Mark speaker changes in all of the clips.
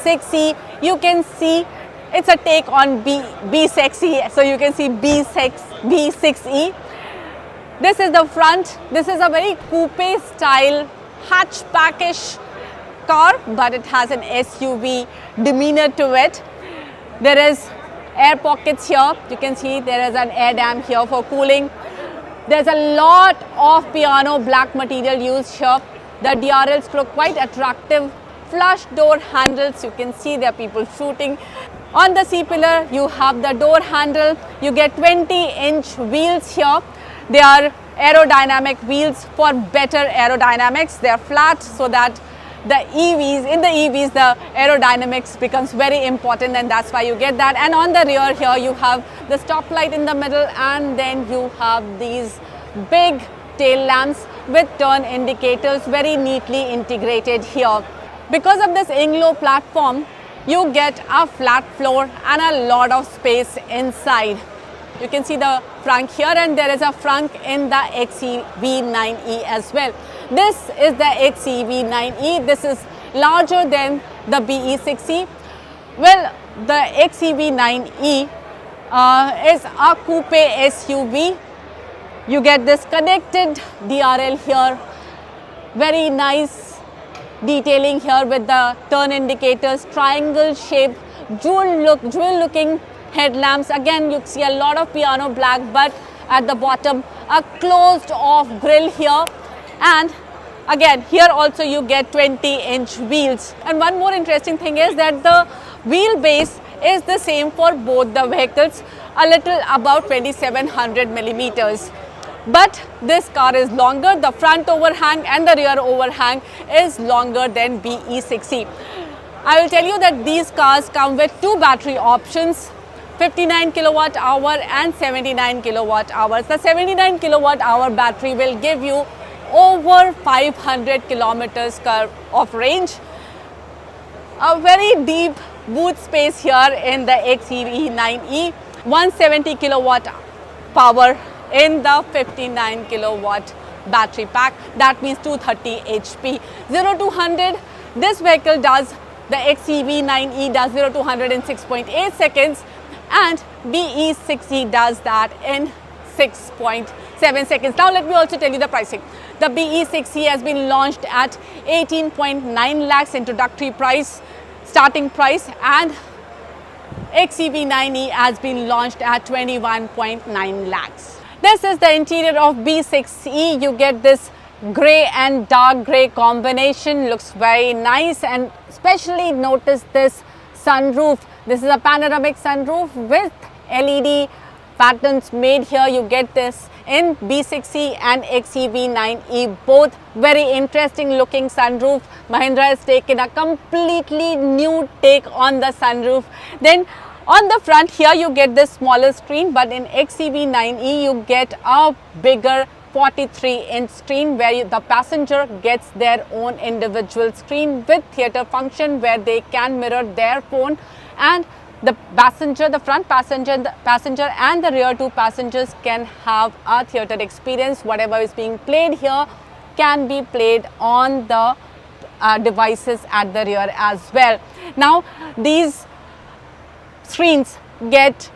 Speaker 1: B6E. You can see it's a take on B6E, so you can see B6E. This is the front. This is a very coupe style hatchbackish car, but it has an SUV demeanor to it. There is air pockets here. You can see there is an air dam here for cooling. There's a lot of piano black material used here. The DRLs look quite attractive. Flush door handles. You can see there are people shooting. On the C-pillar, you have the door handle. You get 20-inch wheels here. They are aerodynamic wheels for better aerodynamics. They are flat so that in the EVs, the aerodynamics becomes very important, and that's why you get that. And on the rear here, you have the stop light in the middle, and then you have these big tail lamps with turn indicators very neatly integrated here. Because of this Inglo platform, you get a flat floor and a lot of space inside. You can see the frunk here, and there is a frunk in the XEV9E as well. This is the XEV9E. This is larger than the BE6E. Well, the XEV9E is a coupe SUV. You get this connected DRL here. Very nice detailing here with the turn indicators, triangle shape, jewel looking headlamps. Again, you see a lot of piano black, but at the bottom a closed off grille here. And again, here also you get 20-inch wheels. And one more interesting thing is that the wheelbase is the same for both the vehicles, a little about 2700 millimeters. But this car is longer. The front overhang and the rear overhang is longer than BE6E. I will tell you that these cars come with two battery options, 59 kilowatt hour and 79 kilowatt hours. The 79 kilowatt hour battery will give you over 500 kilometers of range. A very deep boot space here in the XEV9E, 170 kilowatt power in the 59 kilowatt battery pack. That means 230 HP. 0 to 100, this vehicle does, the XEV9E does 0 to 100 in 6.8 seconds, and BE6E does that in 6.7 seconds. Now let me also tell you the pricing. The BE6E has been launched at 18.9 lakhs introductory price, starting price, and XEV9E has been launched at 21.9 lakhs. This is the interior of B6E. You get this grey and dark grey combination. Looks very nice, and especially notice this sunroof. This is a panoramic sunroof with LED patterns made here. You get this in B6E and XEV9E, both very interesting looking sunroof. Mahindra has taken a completely new take on the sunroof. Then on the front here you get this smaller screen, but in XEV9E you get a bigger 43-inch screen where the passenger gets their own individual screen with theater function where they can mirror their phone, and the passenger, the front passenger, and the rear two passengers can have a theater experience. Whatever is being played here can be played on the devices at the rear as well. Now these screens get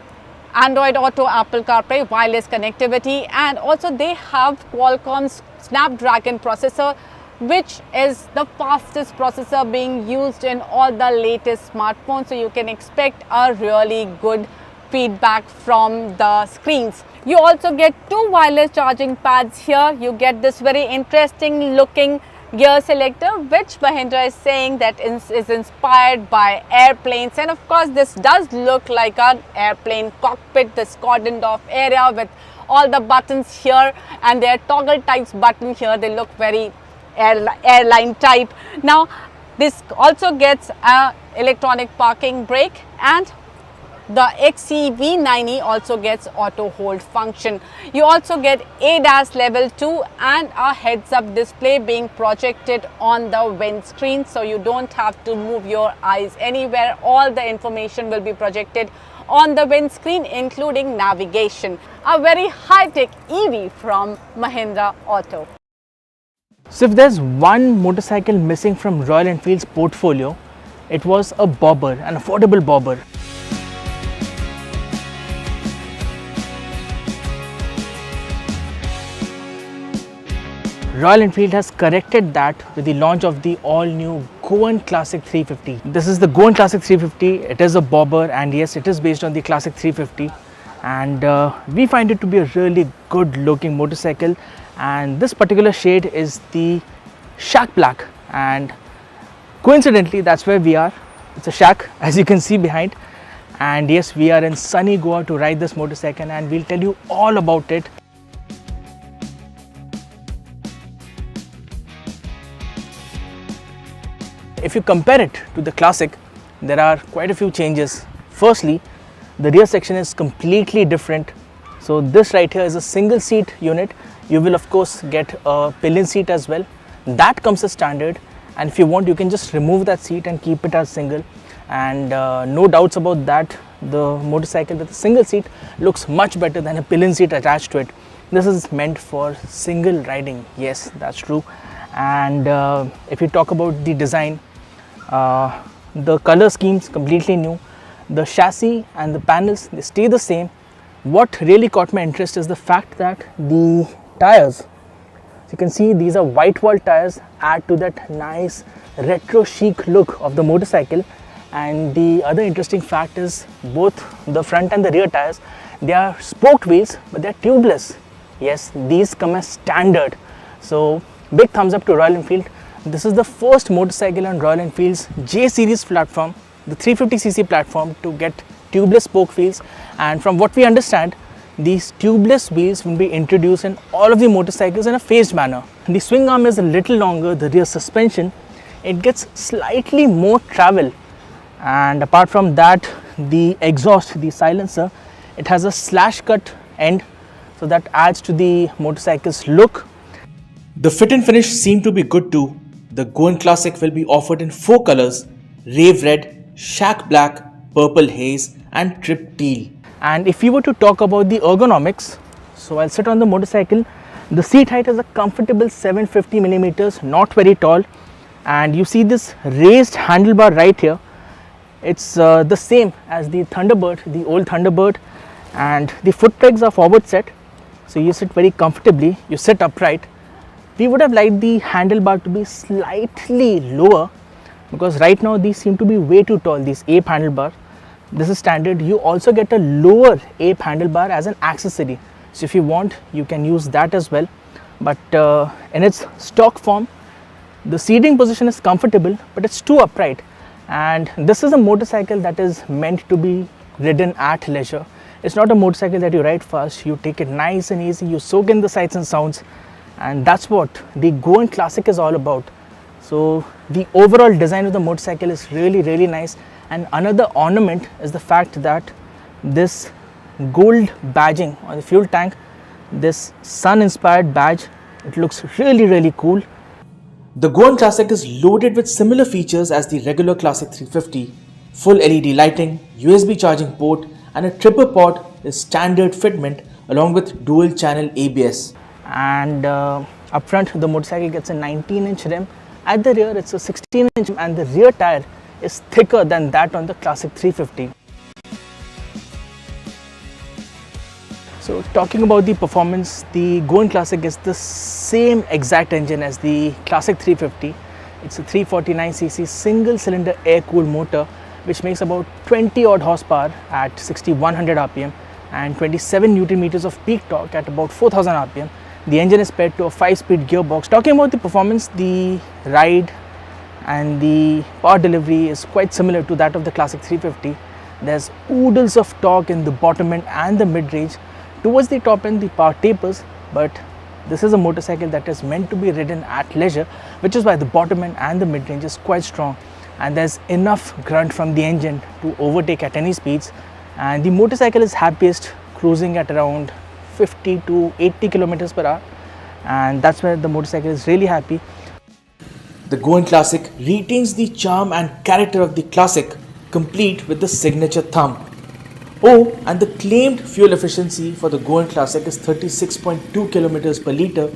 Speaker 1: Android Auto, Apple CarPlay, wireless connectivity, and also they have Qualcomm's Snapdragon processor, which is the fastest processor being used in all the latest smartphones. So you can expect a really good feedback from the screens. You also get two wireless charging pads here. You get this very interesting looking gear selector, which Mahindra is saying that is inspired by airplanes, and of course this does look like an airplane cockpit, this cordoned off area with all the buttons here, and their toggle types button here, they look very airline type. Now this also gets a electronic parking brake, and the XEV9E also gets auto hold function. You also get ADAS level 2 and a heads up display being projected on the windscreen, so you don't have to move your eyes anywhere. All the information will be projected on the windscreen, including navigation. A very high-tech EV from Mahindra Auto.
Speaker 2: So if there's one motorcycle missing from Royal Enfield's portfolio, it was a bobber, an affordable bobber. Royal Enfield has corrected that with the launch of the all-new Goan Classic 350. This is the Goan Classic 350. It is a bobber, and yes, it is based on the Classic 350. And we find it to be a really good-looking motorcycle. And this particular shade is the Shack Black. And coincidentally, that's where we are. It's a shack, as you can see behind. And yes, we are in sunny Goa to ride this motorcycle, and we'll tell you all about it. If you compare it to the Classic, there are quite a few changes. Firstly, the rear section is completely different. So this right here is a single seat unit. You will of course get a pillion seat as well. That comes as standard, and if you want, you can just remove that seat and keep it as single. And no doubts about that, the motorcycle with a single seat looks much better than a pillion seat attached to it. This is meant for single riding. Yes, that's true. And if you talk about the design, the color scheme's completely new. The chassis and the panels, they stay the same. What really caught my interest is the fact that the tires, so you can see these are white wall tires, add to that nice retro chic look of the motorcycle. And the other interesting fact is both the front and the rear tires, they are spoked wheels, but they're tubeless. Yes, these come as standard. So big thumbs up to Royal Enfield. This is the first motorcycle on Royal Enfield's J series platform, the 350cc platform, to get tubeless spoke wheels. And from what we understand, these tubeless wheels will be introduced in all of the motorcycles in a phased manner. The swing arm is a little longer, the rear suspension, it gets slightly more travel. And apart from that, the exhaust, the silencer, it has a slash cut end, so that adds to the motorcycle's look.
Speaker 3: The fit and finish seem to be good too. The Goan Classic will be offered in 4 colors: Rave Red, Shack Black, Purple Haze and Trip Teal.
Speaker 2: And if you were to talk about the ergonomics, so I'll sit on the motorcycle. The seat height is a comfortable 750 millimeters, not very tall. And you see this raised handlebar right here. It's the same as the Thunderbird, the old Thunderbird. And the foot pegs are forward set, so you sit very comfortably, you sit upright. We would have liked the handlebar to be slightly lower, because right now these seem to be way too tall, these ape handlebar. This is standard. You also get a lower ape handlebar as an accessory, so if you want, you can use that as well. But in its stock form, the seating position is comfortable, but it's too upright. And this is a motorcycle that is meant to be ridden at leisure. It's not a motorcycle that you ride fast. You take it nice and easy, you soak in the sights and sounds. And that's what the Goan Classic is all about. So the overall design of the motorcycle is really nice. And another ornament is the fact that this gold badging on the fuel tank, this sun inspired badge, it looks really cool.
Speaker 3: The Goan Classic is loaded with similar features as the regular Classic 350. Full LED lighting, USB charging port and a triple pod is standard fitment, along with dual channel ABS.
Speaker 2: And up front, the motorcycle gets a 19-inch rim. At the rear, it's a 16-inch, and the rear tire is thicker than that on the Classic 350. So talking about the performance, the Goan Classic is the same exact engine as the Classic 350. It's a 349cc single cylinder air-cooled motor, which makes about 20 odd horsepower at 6100 rpm and 27 Newton meters of peak torque at about 4000 rpm. The engine is paired to a 5-speed gearbox. Talking about the performance, the ride and the power delivery is quite similar to that of the Classic 350. There's oodles of torque in the bottom end and the mid-range. Towards the top end, the power tapers, but this is a motorcycle that is meant to be ridden at leisure, which is why the bottom end and the mid-range is quite strong. And there's enough grunt from the engine to overtake at any speeds. And the motorcycle is happiest cruising at around 50 to 80 kilometers per hour, and that's where the motorcycle is really happy.
Speaker 3: The Goan Classic retains the charm and character of the Classic, complete with the signature thumb. Oh, and the claimed fuel efficiency for the Goan Classic is 36.2 kilometers per liter,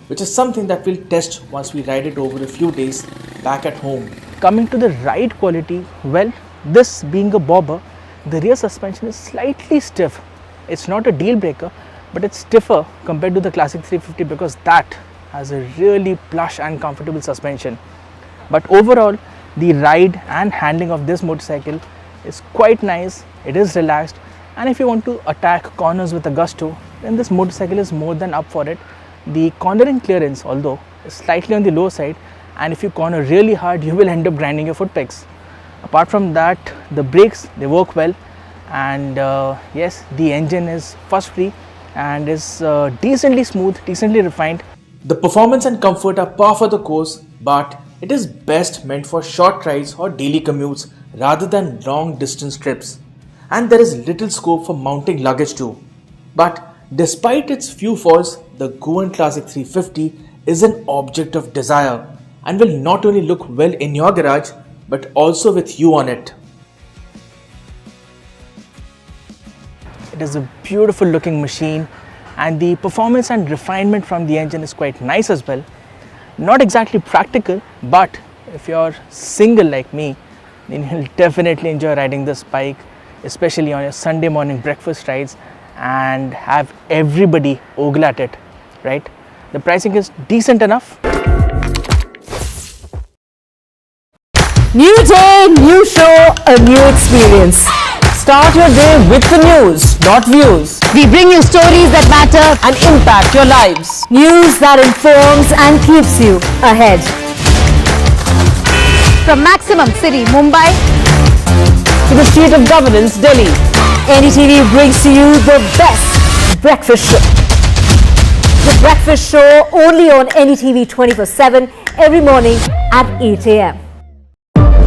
Speaker 3: which is something that we'll test once we ride it over a few days back at home.
Speaker 2: Coming to the ride quality, well, this being a bobber, the rear suspension is slightly stiff. It's not a deal breaker, but it's stiffer compared to the classic 350 because that has a really plush and comfortable suspension. But overall, the ride and handling of this motorcycle is quite nice. It is relaxed, and if you want to attack corners with a gusto, then this motorcycle is more than up for it. The cornering clearance, although, is slightly on the low side, and if you corner really hard, you will end up grinding your foot pegs. Apart from that, the brakes, they work well, and yes, the engine is fuss free and is decently smooth, decently refined.
Speaker 3: The performance and comfort are par for the course, but it is best meant for short rides or daily commutes rather than long distance trips. And there is little scope for mounting luggage too. But despite its few faults, the Goan Classic 350 is an object of desire and will not only look well in your garage but also with you on it.
Speaker 2: It is a beautiful looking machine, and the performance and refinement from the engine is quite nice as well. Not exactly practical, but if you're single like me, then you'll definitely enjoy riding this bike, especially on your Sunday morning breakfast rides, and have everybody ogle at it, right? The pricing is decent enough.
Speaker 4: New day, new show, a new experience.
Speaker 5: Start your day with the news, not views.
Speaker 4: We bring you stories that matter
Speaker 5: And impact your lives.
Speaker 4: news that informs and keeps you ahead. From Maximum City, Mumbai,
Speaker 5: To the state of governance, Delhi.
Speaker 4: NDTV brings to you the best breakfast show. The breakfast show only on NDTV 24/7 every morning at 8 a.m.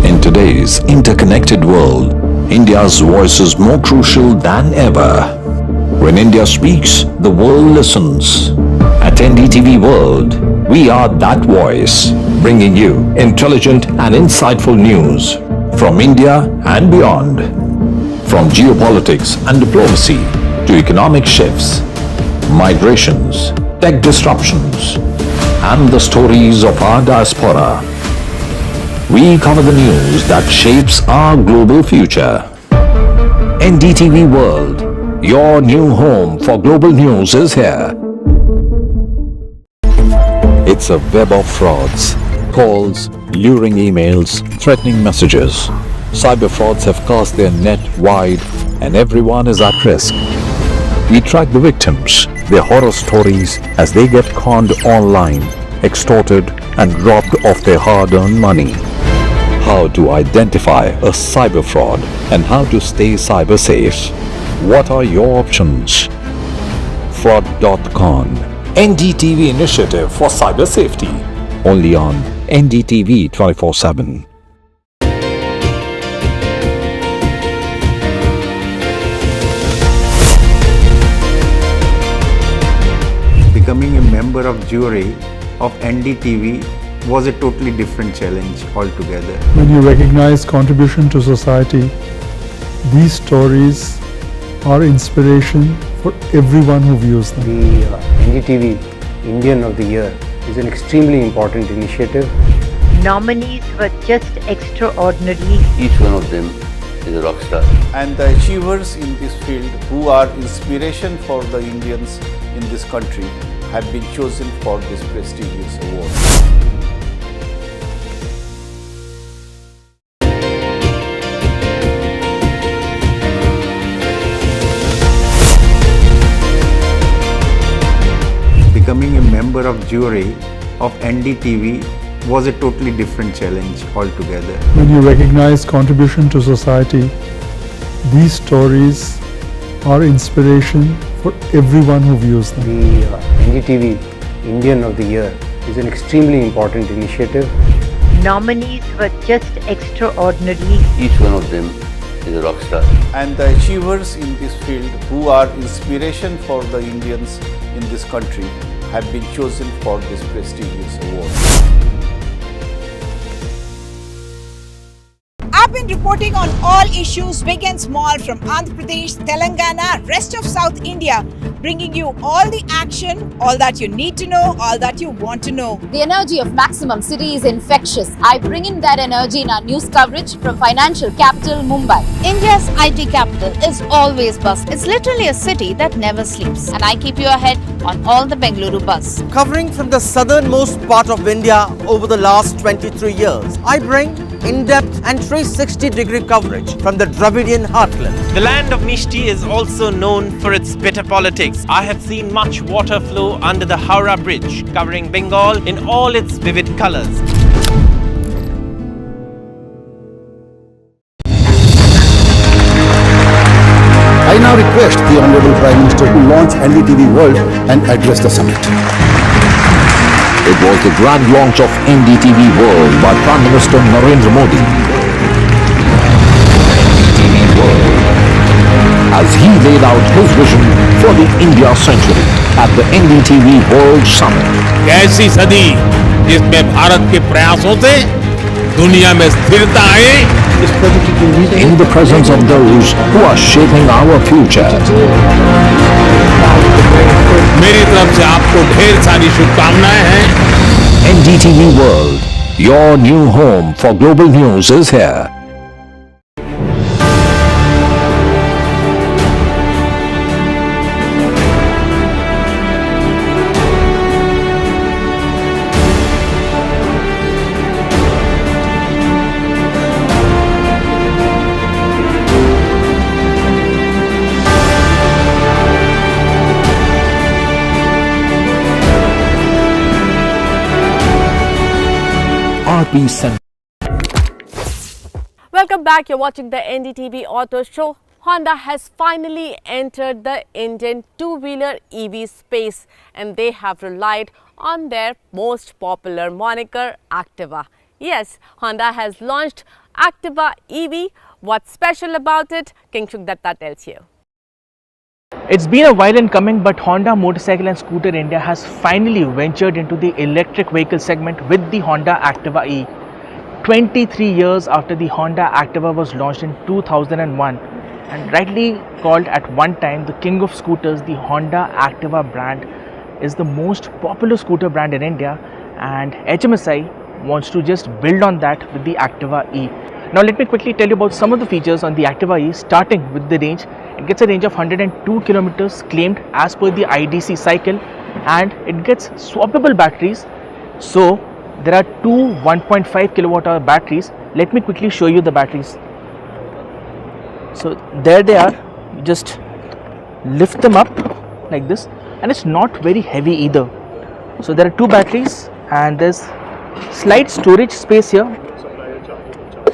Speaker 6: In today's interconnected world, India's voice is more crucial than ever. When India speaks, the world listens. At NDTV World, we are that voice, bringing you intelligent and insightful news from India and beyond. From geopolitics and diplomacy to economic shifts, migrations, tech disruptions, and the stories of our diaspora. We cover the news that shapes our global future. NDTV World, your new home for global news is here. It's a web of frauds, calls, luring emails, threatening messages. Cyber frauds have cast their net wide and everyone is at risk. We track the victims, their horror stories as they get conned online, extorted and robbed of their hard-earned money. How to identify a cyber fraud and how to stay cyber safe. What are your options? Fraud.con, NDTV initiative for cyber safety. Only on NDTV 24/7.
Speaker 7: Becoming a member of jury of NDTV was a totally different challenge altogether.
Speaker 8: When you recognize contribution to society, these stories are inspiration for everyone who views them.
Speaker 9: The NDTV Indian of the Year is an extremely important initiative.
Speaker 10: Nominees were just extraordinary.
Speaker 11: Each one of them is a rock star.
Speaker 12: And the achievers in this field who are inspiration for the Indians in this country have been chosen for this prestigious award.
Speaker 7: Becoming a member of jury of NDTV was a totally different challenge altogether.
Speaker 8: When you recognize contribution to society, these stories are inspiration for everyone who views them.
Speaker 9: The NDTV Indian of the Year is an extremely important initiative.
Speaker 10: Nominees were just extraordinary.
Speaker 11: Each one of them is a rock star.
Speaker 12: And the achievers in this field who are inspiration for the Indians in this country have been chosen for this prestigious award.
Speaker 13: have been reporting on all issues big and small from Andhra Pradesh, Telangana, rest of South India, bringing you all the action, all that you need to know, all that you want to know.
Speaker 14: The energy of Maximum City is infectious. I bring in that energy in our news coverage from financial capital Mumbai.
Speaker 15: India's IT capital is always buzz. It's literally a city that never sleeps. And I keep you ahead on all the Bengaluru buzz.
Speaker 16: Covering from the southernmost part of India over the last 23 years, I bring in-depth and 360-degree coverage from the Dravidian heartland.
Speaker 17: The land of Mishti is also known for its bitter politics. I have seen much water flow under the Howrah Bridge, covering Bengal in all its vivid colors.
Speaker 18: I now request the Honorable Prime Minister to launch NDTV World and address the summit.
Speaker 6: It was the grand launch of NDTV World by Prime Minister Narendra Modi. NDTV World, as he laid out his vision for the India century at the NDTV World Summit.
Speaker 19: ऐसी सदी जिसमें भारत के प्रयासों से दुनिया में स्थिरता आए.
Speaker 6: In the presence of those who are shaping our future.
Speaker 19: मेरी तरफ से आपको ढेर सारी शुभकामनाएं हैं.
Speaker 6: NDTV World, your new home for global news is here.
Speaker 1: Welcome back. You're watching the NDTV Auto Show. Honda has finally entered the Indian two-wheeler EV space, and they have relied on their most popular moniker, Activa. Yes, Honda has launched Activa EV. What's special about it? Kingshuk Datta tells you.
Speaker 2: It's been a while in coming, but Honda Motorcycle and Scooter India has finally ventured into the electric vehicle segment with the Honda Activa E. 23 years after the Honda Activa was launched in 2001 and rightly called at one time the king of scooters, the Honda Activa brand is the most popular scooter brand in India, and HMSI wants to just build on that with the Activa E. Now let me quickly tell you about some of the features on the Activa E, starting with the range. It gets a range of 102 kilometers claimed as per the IDC cycle, and it gets swappable batteries. So there are two 1.5 kilowatt hour batteries. Let me quickly show you the batteries. So there they are. You just lift them up like this, and it's not very heavy either. So there are two batteries, and there's slight storage space here.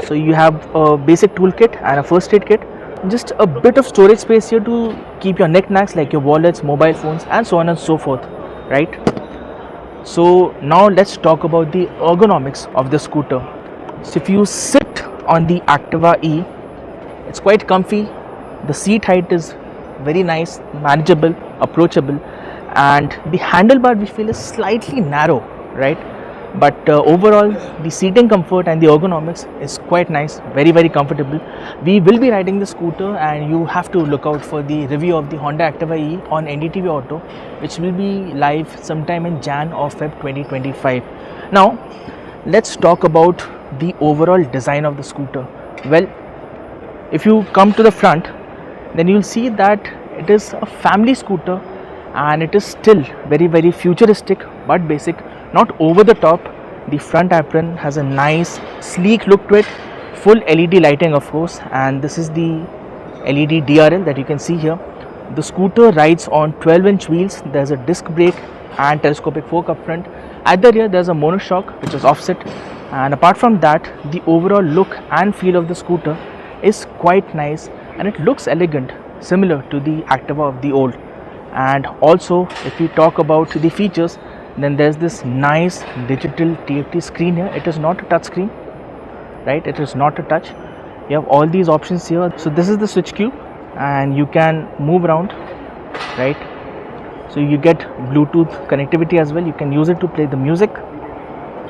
Speaker 2: So you have a basic toolkit and a first aid kit. Just a bit of storage space here to keep your knickknacks like your wallets, mobile phones, and so on and so forth, right? So now let's talk about the ergonomics of the scooter. So if you sit on the Activa E, it's quite comfy. The seat height is very nice, manageable, approachable, and the handlebar we feel is slightly narrow, right? But overall the seating comfort and the ergonomics is quite nice, very comfortable. We will be riding the scooter, and you have to look out for the review of the Honda Activa E on NDTV Auto, which will be live sometime in Jan or Feb 2025. Now let's talk about the overall design of the scooter. Well, if you come to the front, then you'll see that it is a family scooter, and it is still very futuristic but basic, not over the top. The front apron has a nice sleek look to it, full LED lighting of course, and this is the LED DRL that you can see here. The scooter rides on 12-inch wheels. There's a disc brake and telescopic fork up front. At the rear there's a monoshock which is offset, and apart from that the overall look and feel of the scooter is quite nice, and it looks elegant, similar to the Activa of the old. And also if we talk about the features, then there's this nice digital TFT screen here. It is not a touch screen, right? It is not a touch. You have all these options here. So this is the switch cube, and you can move around, right? So you get Bluetooth connectivity as well. You can use it to play the music,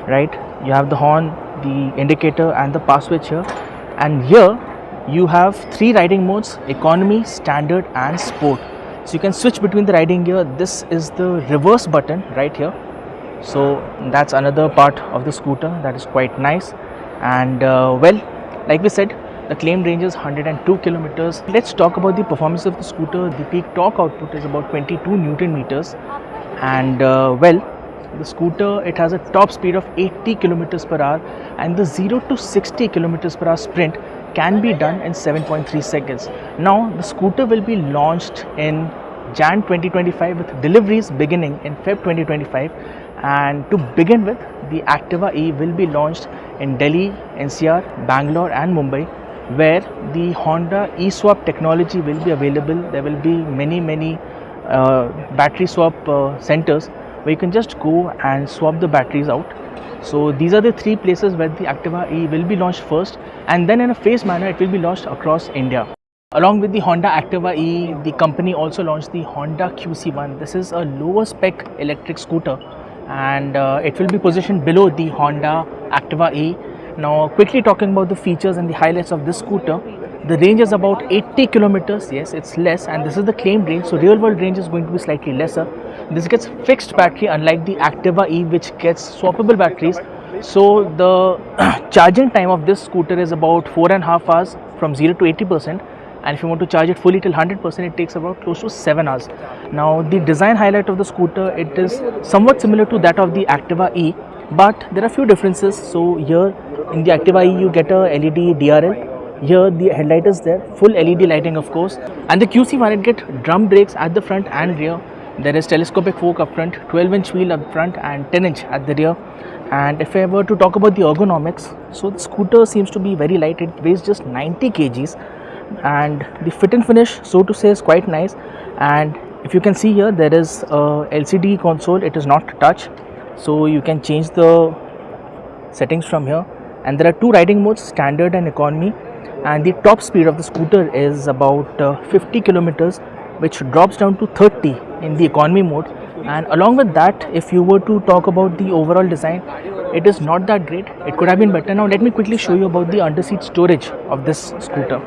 Speaker 2: right? You have the horn, the indicator, and the pass switch here. And here you have 3 riding modes: economy, standard and sport. So you can switch between the riding gear. This is the reverse button right here. So that's another part of the scooter that is quite nice. And well, like we said, the claimed range is 102 kilometers. Let's talk about the performance of the scooter. The peak torque output is about 22 Newton meters. And well, the scooter, it has a top speed of 80 kilometers per hour, and the 0 to 60 kilometers per hour sprint can be done in 7.3 seconds. Now the scooter will be launched in Jan 2025 with deliveries beginning in Feb 2025. And to begin with, the Activa E will be launched in Delhi, NCR, Bangalore and Mumbai, where the Honda eSwap technology will be available. There will be many battery swap centers where you can just go and swap the batteries out. So these are the 3 places where the Activa E will be launched first, and then in a phased manner it will be launched across India. Along with the Honda Activa E, the company also launched the Honda QC1. This is a lower spec electric scooter, and it will be positioned below the Honda Activa E. Now quickly talking about the features and the highlights of this scooter. The range is about 80 kilometers. Yes, it's less, and this is the claimed range, so real world range is going to be slightly lesser. This gets fixed battery, unlike the Activa E which gets swappable batteries. So the charging time of this scooter is about 4.5 hours from 0 to 80%, and if you want to charge it fully till 100%, it takes about close to 7 hours. Now the design highlight of the scooter, it is somewhat similar to that of the Activa E, but there are few differences. So here in the Activa E you get a LED DRL. Here the headlight is there, full LED lighting of course, and the QC1, it gets drum brakes at the front and rear. There is telescopic fork up front, 12-inch wheel up front and 10-inch at the rear. And if I were to talk about the ergonomics, so the scooter seems to be very light. It weighs just 90 kgs, and the fit and finish, so to say, is quite nice. And if you can see here, there is a LCD console. It is not touch, so you can change the settings from here. And there are 2 riding modes, standard and economy. And the top speed of the scooter is about 50 kilometers, which drops down to 30 in the economy mode. And along with that, if you were to talk about the overall design, it is not that great. It could have been better. Now let me quickly show you about the under-seat storage of this scooter.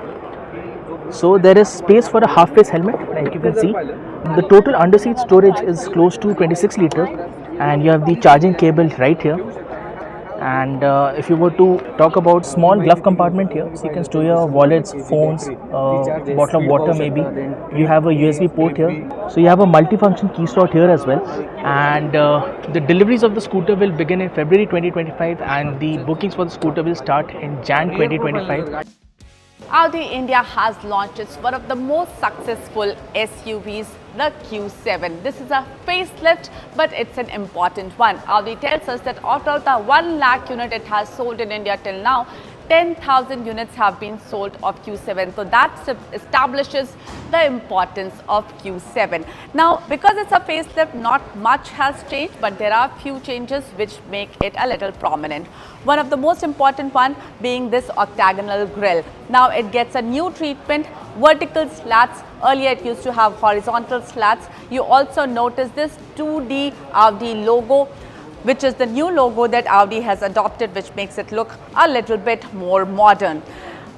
Speaker 2: So there is space for a half-face helmet, like you can see. The total under-seat storage is close to 26 liters, and you have the charging cable right here. And if you were to talk about small glove compartment here, so you can store your wallets, phones, bottle of water maybe. You have a USB port here, so you have a multifunction key slot here as well. And the deliveries of the scooter will begin in February 2025, and the bookings for the scooter will start in Jan 2025.
Speaker 1: Audi India has launched its one of the most successful SUVs, the Q7. This is a facelift, but it's an important one. Audi tells us that out of the 1 lakh unit it has sold in India till now, 10,000 units have been sold of Q7. So that establishes the importance of Q7. Now, because it's a facelift, not much has changed, but there are few changes which make it a little prominent. One of the most important one being this octagonal grille. Now it gets a new treatment, vertical slats. Earlier it used to have horizontal slats. You also notice this 2D Audi logo, which is the new logo that Audi has adopted, which makes it look a little bit more modern.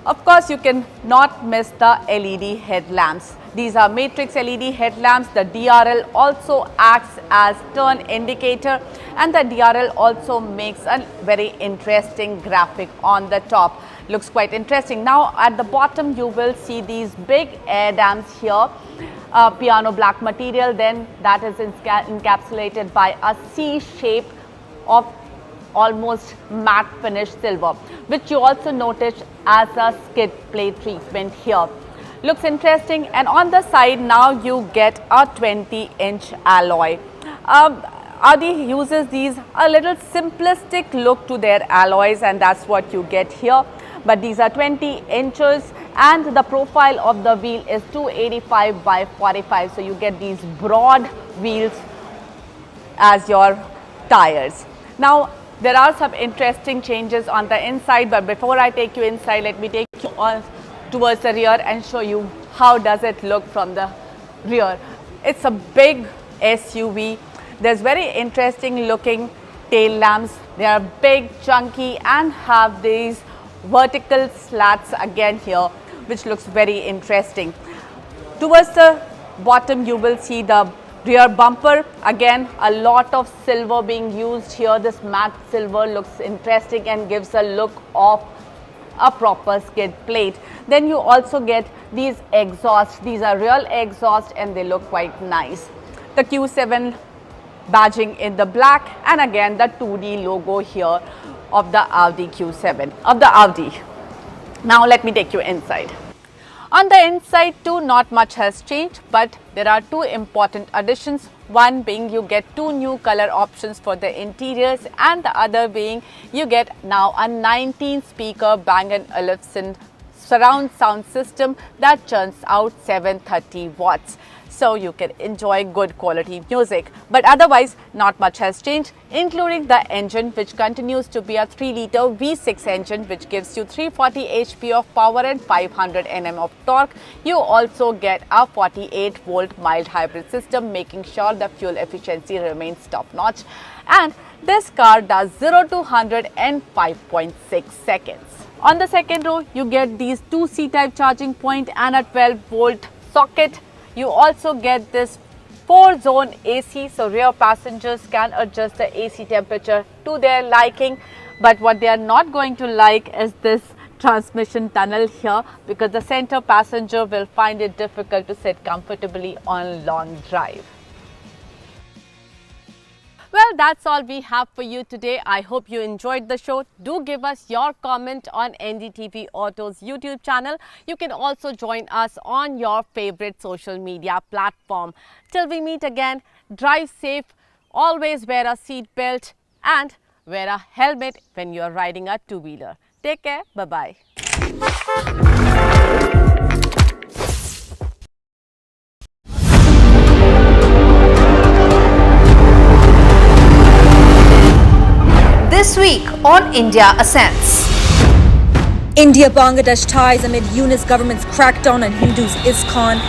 Speaker 1: Of course, you can not miss the LED headlamps. These are matrix LED headlamps. The DRL also acts as turn indicator, and the DRL also makes a very interesting graphic on the top. Looks quite interesting. Now at the bottom you will see these big air dams here. Piano black material, then that is encapsulated by a C shape of almost matte finish silver, which you also notice as a skid plate treatment here. Looks interesting. And on the side now you get a 20-inch alloy. Audi uses these a little simplistic look to their alloys, and that's what you get here. But these are 20 inches, and the profile of the wheel is 285 by 45. So you get these broad wheels as your tires. Now there are some interesting changes on the inside, but before I take you inside, let me take you on towards the rear and show you how does it look from the rear. It's a big SUV. There's very interesting looking tail lamps. They are big, chunky, and have these vertical slats again here, which looks very interesting. Towards the bottom, you will see the rear bumper. Again, a lot of silver being used here. This matte silver looks interesting and gives a look of a proper skid plate. Then you also get these exhausts. These are real exhausts and they look quite nice. The Q7 badging in the black, and again the 2D logo here of the Audi Q7, of the Audi. Now let me take you inside. On the inside too, not much has changed, but there are two important additions. One being you get two new color options for the interiors, and the other being you get now a 19-speaker Bang & Olufsen surround sound system that churns out 730 watts. So you can enjoy good quality music. But otherwise, not much has changed, including the engine, which continues to be a 3-liter V6 engine, which gives you 340 HP of power and 500 Nm of torque. You also get a 48-volt mild hybrid system, making sure the fuel efficiency remains top-notch. And this car does 0 to 100 in 5.6 seconds. On the second row, you get these two C-type charging point and a 12-volt socket. You also get this 4-zone AC, so rear passengers can adjust the AC temperature to their liking. But what they are not going to like is this transmission tunnel here, because the center passenger will find it difficult to sit comfortably on long drive. Well, that's all we have for you today. I hope you enjoyed the show. Do give us your comment on NDTV Auto's YouTube channel. You can also join us on your favorite social media platform. Till we meet again, drive safe, always wear a seat belt and wear a helmet when you are riding a two-wheeler. Take care. Bye-bye.
Speaker 15: This week on India Ascents.
Speaker 20: India-Bangladesh ties amid UNIS government's crackdown on Hindus' ISKCON.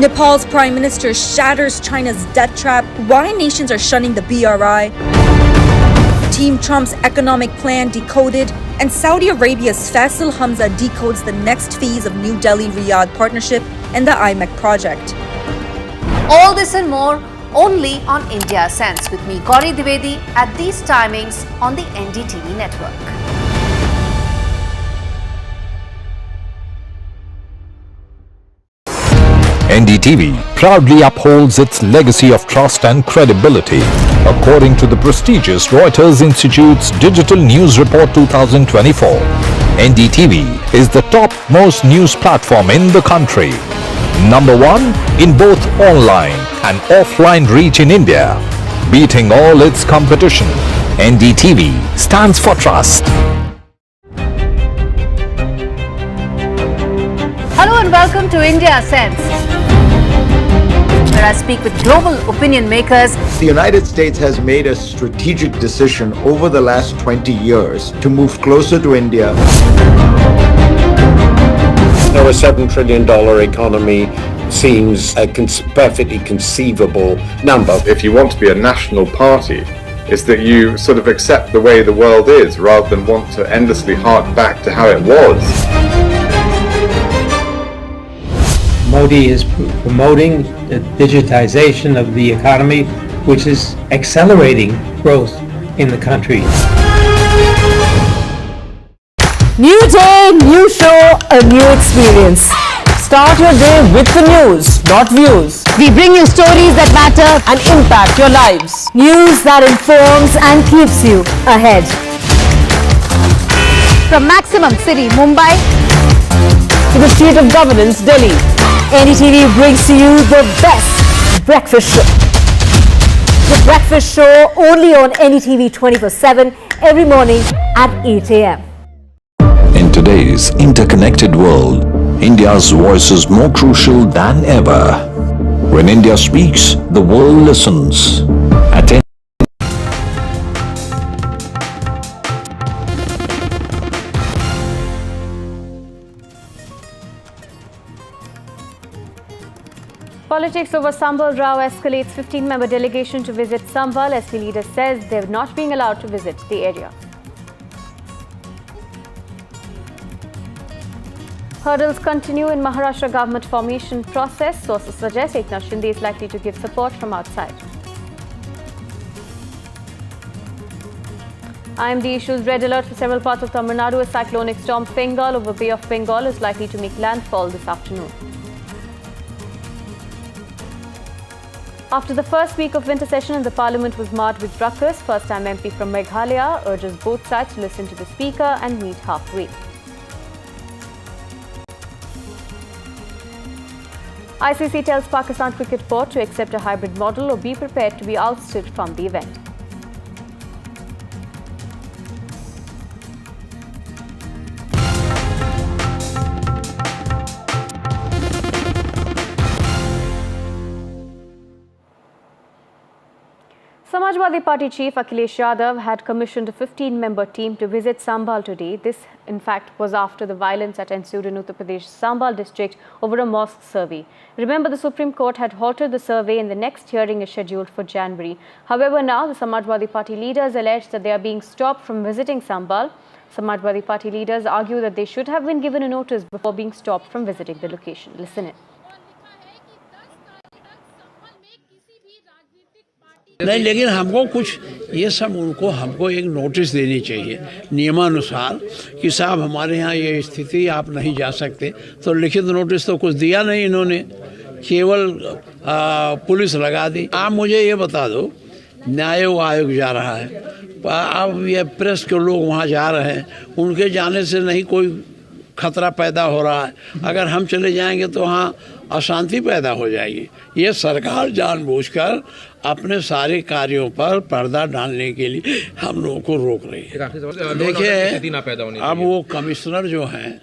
Speaker 20: Nepal's Prime Minister shatters China's debt trap. Why nations are shunning the BRI. Team Trump's economic plan decoded. And Saudi Arabia's Faisal Hamza decodes the next phase of New Delhi-Riyadh partnership and the IMEC project.
Speaker 15: All this and more only on India Ascents with me, Gauri Dwivedi, at these timings on the NDTV network.
Speaker 6: NDTV proudly upholds its legacy of trust and credibility. According to the prestigious Reuters Institute's Digital News Report 2024, NDTV is the top-most news platform in the country. Number 1 in both online and offline reach in India. Beating all its competition, NDTV stands for trust.
Speaker 15: Hello and welcome to India Ascents, where I speak with global opinion makers.
Speaker 21: The United States has made a strategic decision over the last 20 years to move closer to India.
Speaker 22: Now, a $7 trillion economy seems a perfectly conceivable number.
Speaker 23: If you want to be a national party, it's that you sort of accept the way the world is rather than want to endlessly hark back to how it was.
Speaker 24: Modi is promoting the digitization of the economy, which is accelerating growth in the country.
Speaker 4: New day, new show, a new experience.
Speaker 5: Start your day with the news, not views.
Speaker 4: We bring you stories that matter
Speaker 5: and impact your lives.
Speaker 4: News that informs and keeps you ahead.
Speaker 15: From Maximum City, Mumbai,
Speaker 5: to the seat of governance, Delhi,
Speaker 4: NDTV brings to you the best breakfast show. The breakfast show only on NDTV 24/7 every morning at 8 a.m.
Speaker 6: In today's interconnected world, India's voice is more crucial than ever. When India speaks, the world listens.
Speaker 25: Politics over Sambhal row escalates. 15-member delegation to visit Sambhal. SC leader says they're not being allowed to visit the area. Hurdles continue in Maharashtra government formation process. Sources suggest Eknath Shinde is likely to give support from outside. IMD issues red alert for several parts of Tamil Nadu as cyclonic storm Bengal over Bay of Bengal is likely to make landfall this afternoon. After the first week of winter session in the parliament was marred with ruckus, first-time MP from Meghalaya urges both sides to listen to the speaker and meet halfway. ICC tells Pakistan Cricket Board to accept a hybrid model or be prepared to be ousted from the event. Samajwadi Party chief Akhilesh Yadav had commissioned a 15-member team to visit Sambhal today. This, in fact, was after the violence that ensued in Uttar Pradesh's Sambhal district over a mosque survey. Remember, the Supreme Court had halted the survey and the next hearing is scheduled for January. However, now the Samajwadi Party leaders allege that they are being stopped from visiting Sambhal. Samajwadi Party leaders argue that they should have been given a notice before being stopped from visiting the location. Listen in.
Speaker 3: नहीं, लेकिन हमको कुछ ये सब हमको एक notice देनी चाहिए नियमानुसार कि साहब हमारे यहाँ ये स्थिति आप नहीं जा सकते, तो लिखित नोटिस तो कुछ दिया नहीं इन्होंने, केवल पुलिस लगा दी। आप मुझे ये बता दो, न्याय आयोग जा रहा है, अब ये प्रेस के लोग वहाँ जा रहे हैं, उनके जाने से नहीं कोई खतरा पैदा हो रहा है, अगर हम चले जाएंगे तो वहाँ अशांति पैदा हो जाएगी। ये सरकार जानबूझकर अपने सारे कार्यों पर पर्दा डालने के लिए हम लोगों को रोक रही है। देखिए, अब वो कमिश्नर जो हैं,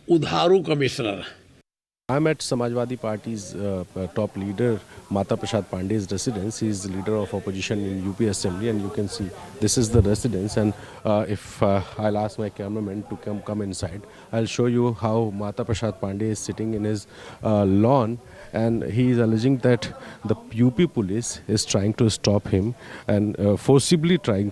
Speaker 3: उधारू commissioner.
Speaker 7: I'm at Samajwadi Party's top leader Mata Prasad Pandey's residence. He is the leader of opposition in UP Assembly, and you can see this is the residence. And if I'll ask my cameraman to come inside, I'll show you how Mata Prasad Pandey is sitting in his lawn, and he is alleging that the UP police is trying to stop him and forcibly trying to